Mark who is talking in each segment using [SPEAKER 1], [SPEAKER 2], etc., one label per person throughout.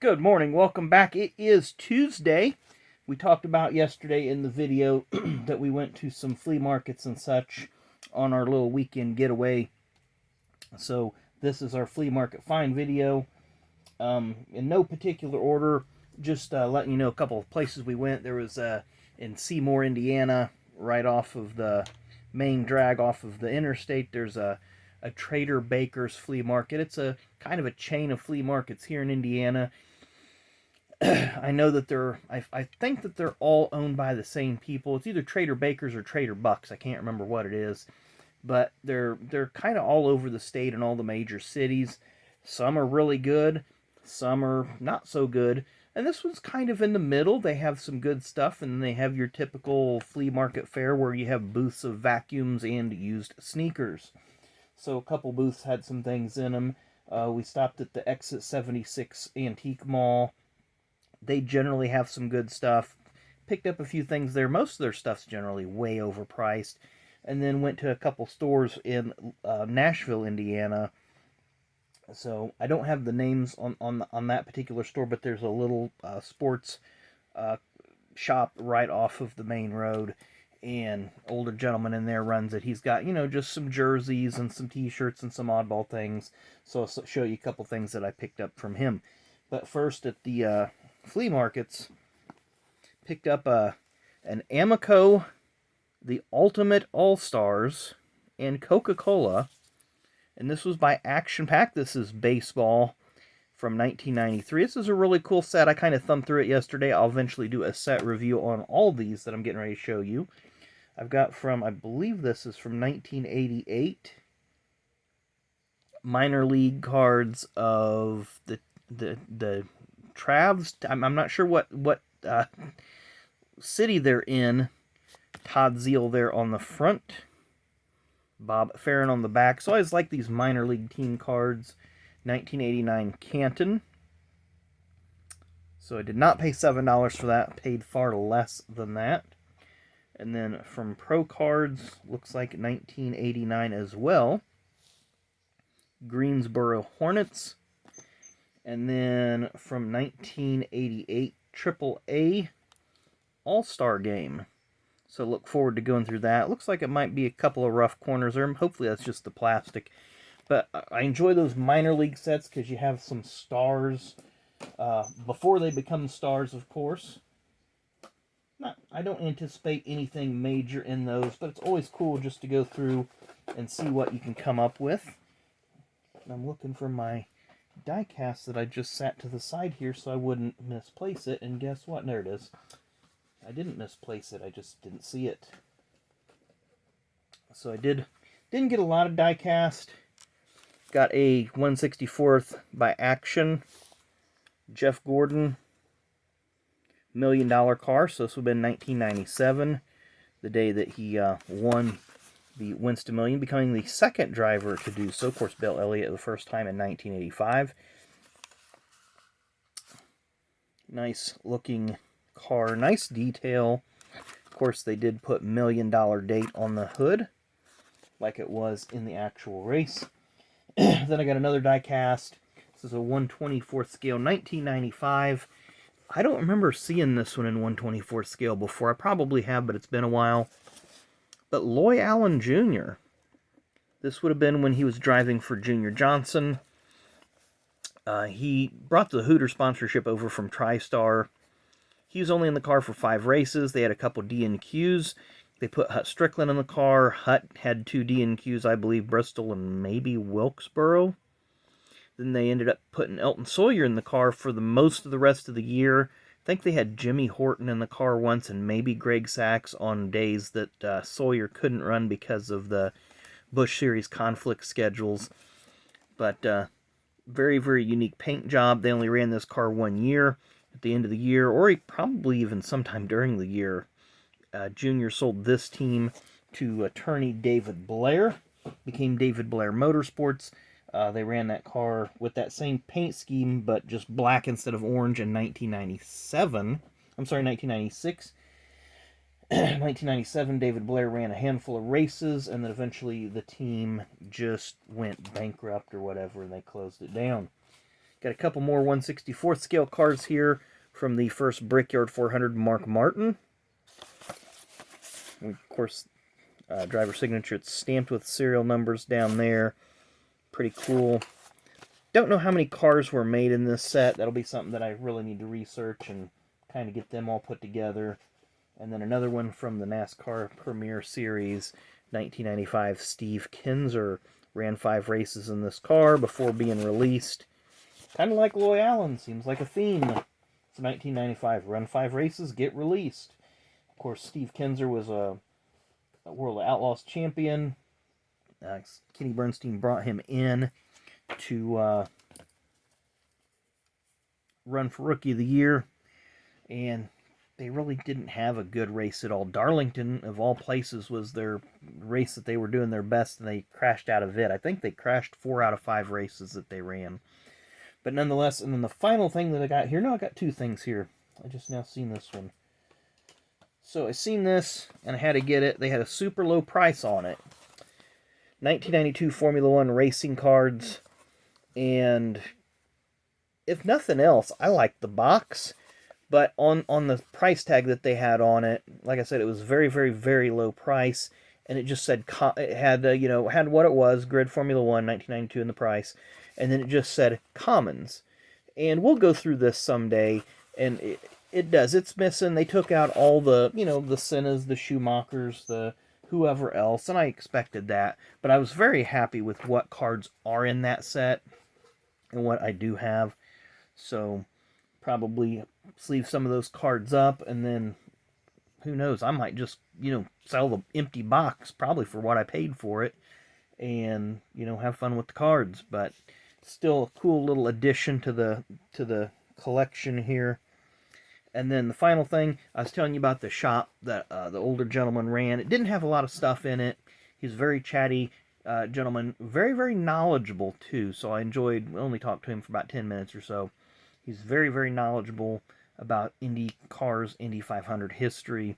[SPEAKER 1] Good morning. Welcome back. It is Tuesday. We talked about yesterday in the video that we went to some flea markets and such on our little weekend getaway. So this is our flea market find video. In no particular order, just letting you know a couple of places we went. There was in Seymour, Indiana, right off of the main drag off of the interstate. There's a Trader Baker's flea market. It's a kind of a chain of flea markets here in Indiana. I know that I think that they're all owned by the same people. It's either Trader Baker's or Trader Buck's. I can't remember what it is. But they're kind of all over the state and all the major cities. Some are really good. Some are not so good. And this one's kind of in the middle. They have some good stuff, and they have your typical flea market fare where you have booths of vacuums and used sneakers. So a couple booths had some things in them. We stopped at the Exit 76 Antique Mall. They generally have some good stuff. Picked up a few things there. Most of their stuff's generally way overpriced. And then went to a couple stores in Nashville, Indiana. So I don't have the names on that particular store, but there's a little sports shop right off of the main road. And older gentleman in there runs it. He's got, just some jerseys and some t-shirts and some oddball things. So I'll show you a couple things that I picked up from him. But first at the flea markets, picked up an Amico, the Ultimate All-Stars, and Coca-Cola. And this was by Action Pack. This is baseball from 1993. This is a really cool set. I kind of thumbed through it yesterday. I'll eventually do a set review on all these that I'm getting ready to show you. I've got from, I believe this is from 1988. Minor league cards of the Travs. I'm not sure what city they're in. Todd Zeal there on the front. Bob Farron on the back. So I always like these minor league team cards. 1989 Canton. So I did not pay $7 for that. Paid far less than that. And then from Pro Cards, looks like 1989 as well. Greensboro Hornets. And then from 1988, AAA All-Star Game. So look forward to going through that. Looks like it might be a couple of rough corners there. Hopefully that's just the plastic. But I enjoy those minor league sets because you have some stars before they become stars, of course. I don't anticipate anything major in those, but it's always cool just to go through and see what you can come up with. And I'm looking for my die cast that I just sat to the side here so I wouldn't misplace it, and guess what? There it is. I didn't misplace it, I just didn't see it. So I didn't get a lot of die cast. Got a 1/64th by Action. Jeff Gordon. $1 Million car, so this would have been 1997, the day that he won the Winston Million, becoming the second driver to do so. Of course, Bill Elliott the first time in 1985. Nice looking car, nice detail. Of course, they did put $1 Million date on the hood, like it was in the actual race. Then I got another die cast. This is a 1/24th scale, 1995. I don't remember seeing this one in 1/24th scale before. I probably have, but it's been a while. But Loy Allen Jr. This would have been when he was driving for Junior Johnson. He brought the Hooter sponsorship over from TriStar. He was only in the car for 5 races. They had a couple DNQs. They put Hut Strickland in the car. Hut had 2 DNQs, I believe, Bristol and maybe Wilkesboro. Then they ended up putting Elton Sawyer in the car for the most of the rest of the year. I think they had Jimmy Horton in the car once and maybe Greg Sachs on days that Sawyer couldn't run because of the Busch Series conflict schedules. But very, very unique paint job. They only ran this car 1 year. At the end of the year, or probably even sometime during the year, Junior sold this team to attorney David Blair. Became David Blair Motorsports. They ran that car with that same paint scheme, but just black instead of orange in 1997. I'm sorry, 1996. 1997, David Blair ran a handful of races, and then eventually the team just went bankrupt or whatever, and they closed it down. Got a couple more 1/64 scale cards here from the first Brickyard 400 Mark Martin. And of course, driver signature. It's stamped with serial numbers down there. Pretty cool. Don't know how many cars were made in this set. That'll be something that I really need to research and kind of get them all put together. And then another one from the NASCAR Premier Series, 1995. Steve Kinzer ran 5 races in this car before being released. Kind of like Loy Allen, seems like a theme. It's 1995. Run 5 races, get released. Of course, Steve Kinzer was a World of Outlaws champion. Kenny Bernstein brought him in to run for Rookie of the Year, and they really didn't have a good race at all. Darlington, of all places, was their race that they were doing their best, and they crashed out of it. I think they crashed 4 out of 5 races that they ran. But nonetheless, and then the final thing that I got here, no, I got 2 things here. I just now seen this one. So I seen this, and I had to get it. They had a super low price on it. 1992 Formula One racing cards. And if nothing else, I liked the box. But on the price tag that they had on it, like I said, it was very, very, very low price. And it just said, it had, had what it was, Grid Formula One, 1992 in the price. And then it just said Commons. And we'll go through this someday, and it does. It's missing. They took out all the, the Sennas, the Schumachers, the whoever else, and I expected that. But I was very happy with what cards are in that set and what I do have. So probably sleeve some of those cards up, and then who knows, I might just, sell the empty box probably for what I paid for it and, have fun with the cards. But still a cool little addition to the collection here. And then the final thing, I was telling you about the shop that the older gentleman ran. It didn't have a lot of stuff in it. He's a very chatty gentleman, very, very knowledgeable too. So I only talked to him for about 10 minutes or so. He's very, very knowledgeable about Indy cars, Indy 500 history.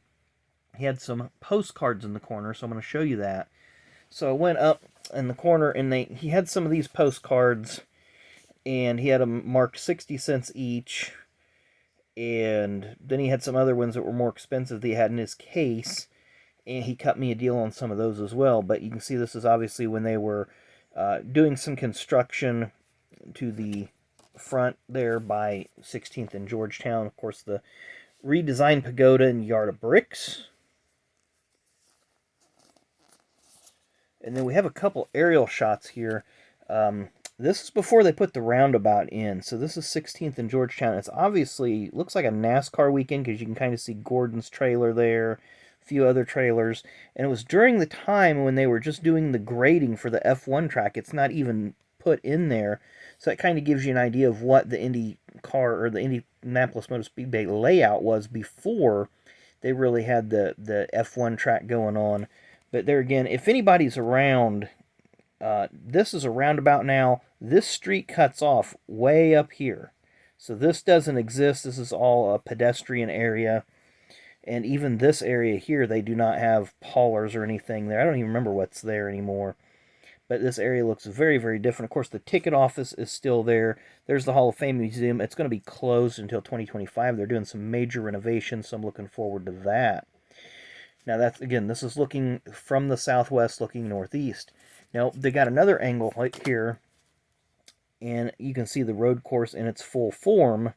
[SPEAKER 1] He had some postcards in the corner, so I'm going to show you that. So I went up in the corner, and he had some of these postcards, and he had them marked 60 cents each. And then he had some other ones that were more expensive that he had in his case, and he cut me a deal on some of those as well. But you can see this is obviously when they were doing some construction to the front there by 16th and Georgetown. Of course, the redesigned pagoda and yard of bricks. And then we have a couple aerial shots here. This is before they put the roundabout in. So this is 16th and Georgetown. It's obviously, looks like a NASCAR weekend because you can kind of see Gordon's trailer there, a few other trailers. And it was during the time when they were just doing the grading for the F1 track. It's not even put in there. So that kind of gives you an idea of what the Indy car or the Indianapolis Motor Speedway layout was before they really had the F1 track going on. But there again, if anybody's around, this is a roundabout now. This street cuts off way up here. So this doesn't exist. This is all a pedestrian area. And even this area here, they do not have pollers or anything there. I don't even remember what's there anymore. But this area looks very, very different. Of course, the ticket office is still there. There's the Hall of Fame Museum. It's going to be closed until 2025. They're doing some major renovations, so I'm looking forward to that. Now, that's, again, this is looking from the southwest, looking northeast. Now, they got another angle right here, and you can see the road course in its full form.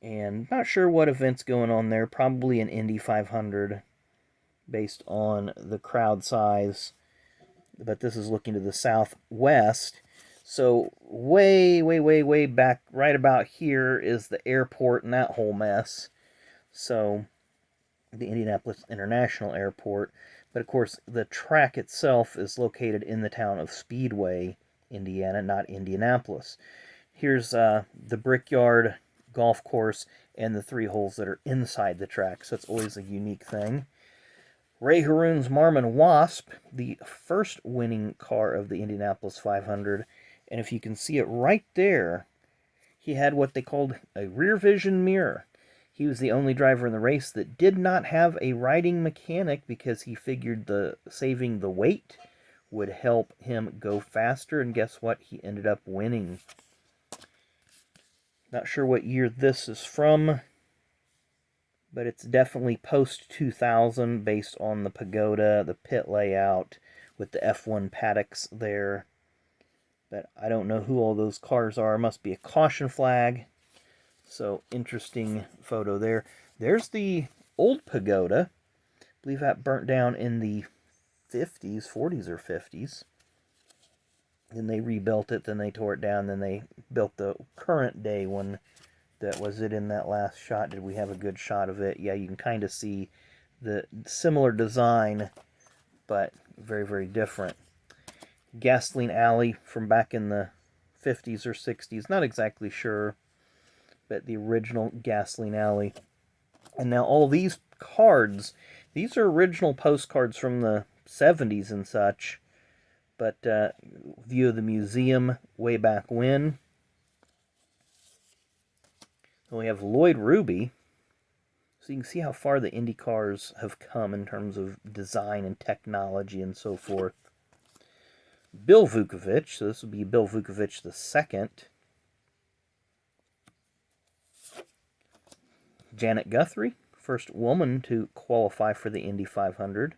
[SPEAKER 1] And not sure what event's going on there. Probably an Indy 500 based on the crowd size. But this is looking to the southwest. So way, way, way, way back, right about here is the airport and that whole mess. So the Indianapolis International Airport. But of course, the track itself is located in the town of Speedway, Indiana, not Indianapolis. Here's the Brickyard golf course and the 3 holes that are inside the track. So it's always a unique thing. Ray Haroon's Marmon Wasp, the first winning car of the Indianapolis 500. And if you can see it right there, he had what they called a rear vision mirror. He was the only driver in the race that did not have a riding mechanic because he figured saving the weight would help him go faster. And guess what? He ended up winning. Not sure what year this is from, but it's definitely post 2000 based on the pagoda, the pit layout with the F1 paddocks there. But I don't know who all those cars are. It must be a caution flag. So interesting photo there. There's the old pagoda. I believe that burnt down in the 50s, 40s or 50s. Then they rebuilt it, then they tore it down, then they built the current day one. That was it in that last shot. Did we have a good shot of it? Yeah, you can kind of see the similar design, but very, very different. Gasoline Alley from back in the 50s or 60s. Not exactly sure, but the original Gasoline Alley. And now all these cards, these are original postcards from the 70s and such. But view of the museum way back when. And we have Lloyd Ruby. So you can see how far the Indy cars have come in terms of design and technology and so forth. Bill Vukovich, so this would be Bill Vukovich II. Janet Guthrie, first woman to qualify for the Indy 500.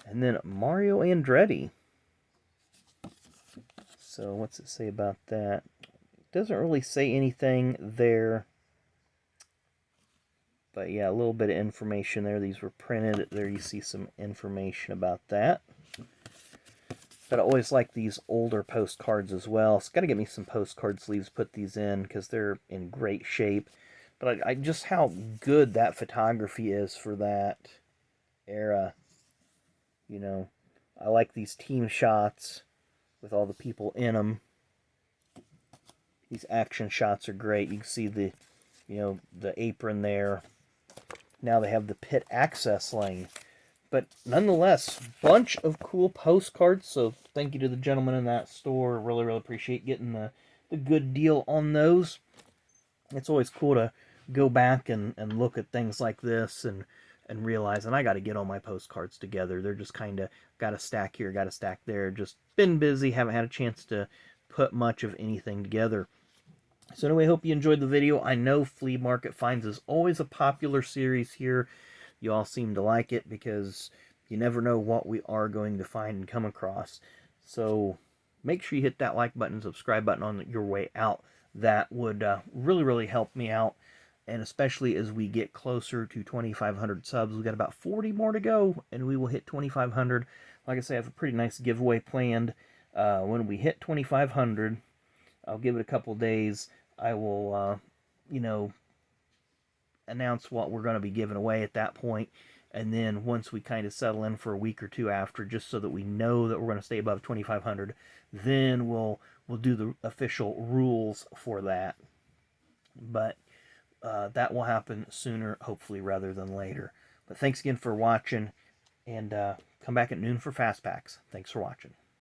[SPEAKER 1] And then Mario Andretti. So what's it say about that? It doesn't really say anything there. But yeah, a little bit of information there. These were printed. There you see some information about that. But I always like these older postcards as well. It's got to get me some postcard sleeves, put these in, because they're in great shape. But I just how good that photography is for that era. You know, I like these team shots with all the people in them. These action shots are great. You can see the, the apron there. Now they have the pit access lane. But nonetheless, bunch of cool postcards. So thank you to the gentleman in that store. Really, really appreciate getting the good deal on those. It's always cool to go back and look at things like this and realize, and I got to get all my postcards together. They're just kind of got a stack here, got a stack there. Just been busy, haven't had a chance to put much of anything together. So anyway, hope you enjoyed the video. I know Flea Market Finds is always a popular series here. You all seem to like it because you never know what we are going to find and come across. So make sure you hit that like button, subscribe button on your way out. That would really, really help me out. And especially as we get closer to 2,500 subs. We've got about 40 more to go, and we will hit 2,500. Like I say, I have a pretty nice giveaway planned. When we hit 2,500, I'll give it a couple days. I will, announce what we're going to be giving away at that point. And then once we kind of settle in for a week or two after, just so that we know that we're going to stay above 2,500, then we'll do the official rules for that. But that will happen sooner, hopefully, rather than later. But thanks again for watching, and come back at noon for Fast Packs. Thanks for watching.